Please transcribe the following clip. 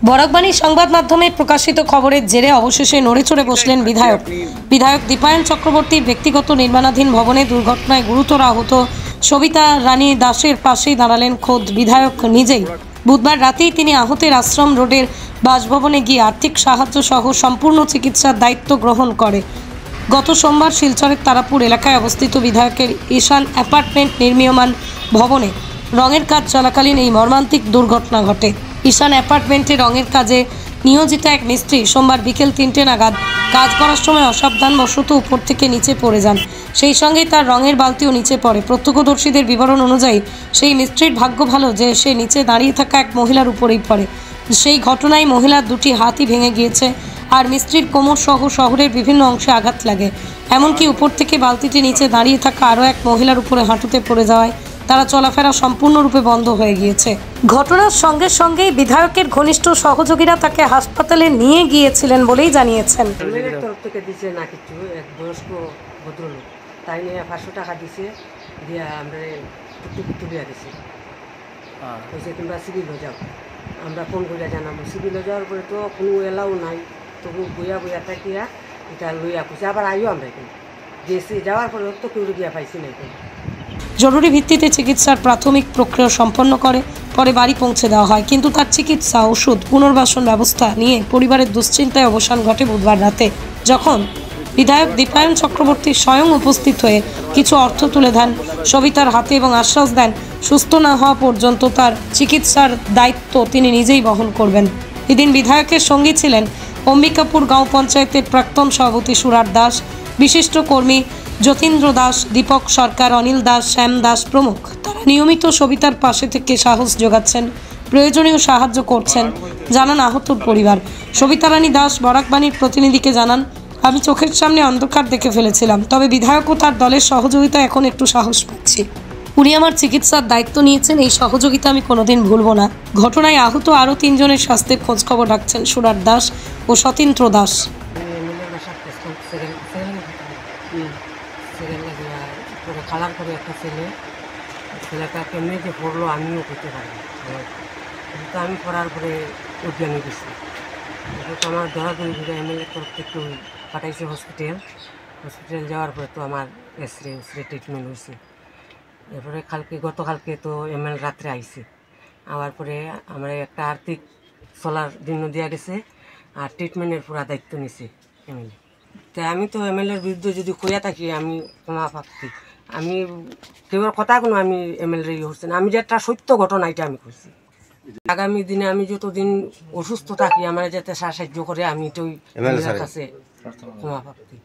বরাকবাণী সংবাদ মাধ্যমে প্রকাশিত খবরের জেরে অবশেষে নড়েচড়ে বসলেন বিধায়ক দীপায়ন চক্রবর্তীর ব্যক্তিগত নির্মাণাধীন ভবনে দুর্ঘটনায় গুরুতর আহত সবিতা রানী দাসের পাশেই দাঁড়ালেন খোদ বিধায়ক নিজেই। বুধবার রাতেই তিনি আহতের আশ্রম রোডের বাসভবনে গিয়ে আর্থিক সাহায্য সহ সম্পূর্ণ চিকিৎসার দায়িত্ব গ্রহণ করে। গত সোমবার শিলচরের তারাপুর এলাকায় অবস্থিত বিধায়কের ঈশান অ্যাপার্টমেন্ট নির্মীয়মান ভবনে রঙের কাজ চলাকালীন এই মর্মান্তিক দুর্ঘটনা ঘটে। ঈশান অ্যাপার্টমেন্টে রঙের কাজে নিয়োজিত এক মিস্ত্রি সোমবার বিকেল 3টে নাগাদ কাজ করার সময় অসাবধানবশত উপর থেকে নিচে পড়ে যান। সেই সঙ্গেই তার রঙের বালতিও নিচে পড়ে। প্রত্যক্ষদর্শীদের বিবরণ অনুযায়ী সেই মিস্ত্রির ভাগ্য ভালো যে সে নিচে দাঁড়িয়ে থাকা এক মহিলার উপরেই পড়ে। সেই ঘটনায় মহিলার দুটি হাতই ভেঙে গিয়েছে আর মিস্ত্রির কোমর সহ শহরের বিভিন্ন অংশে আঘাত লাগে। এমনকি উপর থেকে বালতিটি নিচে দাঁড়িয়ে থাকা আরও এক মহিলার উপরে হাঁটুতে পড়ে যাওয়ায় তারা চলাফেরা সম্পূর্ণরূপে বন্ধ হয়ে গিয়েছে। ঘটনার সঙ্গে সঙ্গেই বিধায়কের ঘনিষ্ঠ সহযোগীরা তাকে হাসপাতালে নিয়ে গিয়েছিলেন বলেই জানিয়েছেন। তরফ থেকে দিচ্ছে না কিছু, এক বয়স্ক ভদ্রলোক তাই নিয়ে 500 টাকা দিছে, দিয়ে আমরা তুলিয়া দিছি। বলছে তোমরা সিভিলে যাও, আমরা ফোন করে জানাবো। সিভিলে যাওয়ার পরে তো কোনো এলাও নাই, তবু বইয়া থাকিয়া এটা লইয়া করছে। আবার আইও আমরা এখানে গেছি, যাওয়ার পরে তো কেউ গিয়া পাইছি না। এখানে জরুরি ভিত্তিতে চিকিৎসার প্রাথমিক প্রক্রিয়া সম্পন্ন করে পরে বাড়ি পৌঁছে দেওয়া হয়, কিন্তু তার চিকিৎসা, ওষুধ, পুনর্বাসন ব্যবস্থা নিয়ে পরিবারের দুশ্চিন্তায় অবসান ঘটে বুধবার রাতে, যখন বিধায়ক দীপায়ন চক্রবর্তী স্বয়ং উপস্থিত হয়ে কিছু অর্থ তুলে দেন সবিতার হাতে এবং আশ্বাস দেন সুস্থ না হওয়া পর্যন্ত তার চিকিৎসার দায়িত্ব তিনি নিজেই বহন করবেন। এদিন বিধায়কের সঙ্গী ছিলেন অম্বিকাপুর গাঁও পঞ্চায়েতের প্রাক্তন সভাপতি সুরাট দাস, বিশিষ্ট কর্মী যতীন্দ্র দাস, দীপক সরকার, অনিল দাস, শ্যাম দাস প্রমুখ। তারা নিয়মিত সবিতার পাশে থেকে সাহস যোগাচ্ছেন, প্রয়োজনীয় সাহায্য করছেন, জানান আহতর পরিবার। সবিতা রানী দাস বরাকবাণীর প্রতিনিধিকে জানান, আমি চোখের সামনে অন্ধকার দেখে ফেলেছিলাম, তবে বিধায়ক ও তার দলের সহযোগিতা এখন একটু সাহস পাচ্ছি। উনি আমার চিকিৎসার দায়িত্ব নিয়েছেন, এই সহযোগিতা আমি কোনোদিন ভুলব না। ঘটনায় আহত আরও 3 জনের স্বাস্থ্যের খোঁজখবর রাখছেন সুরাট দাস ও সতীন্দ্র দাস। কালার করে একটা ছেলেটা কেমনি যে পড়লো আমিও করতে পারি, কিন্তু আমি পড়ার পরে অজ্ঞান হয়ে গেছি। তো আমার ধরাধরি ঘুরে এমএলএর তরফ থেকে পাঠাইছে হসপিটাল যাওয়ার পরে তো আমার এক্সরে ট্রিটমেন্ট হয়েছে। এরপরে গতকালকে তো এমএল রাত্রে আইছে, আবার পরে আমার একটা আর্থিক চলার জন্য দেওয়া গেছে আর ট্রিটমেন্টের পুরা দায়িত্ব নিছে এমএলএ। তাই আমি তো এমএলএর বিরুদ্ধে যদি কইয়া থাকি আমি ক্ষমা প্রার্থী। আমি কেউর কথা কোনো আমি এমএলএ হচ্ছে না, আমি যেটা সত্য ঘটনা এটা আমি করছি। আগামী দিনে আমি যতদিন অসুস্থ থাকি আমার যাতে সাহায্য করে আমি তো এমএলএর কাছে ক্ষমা প্রার্থী।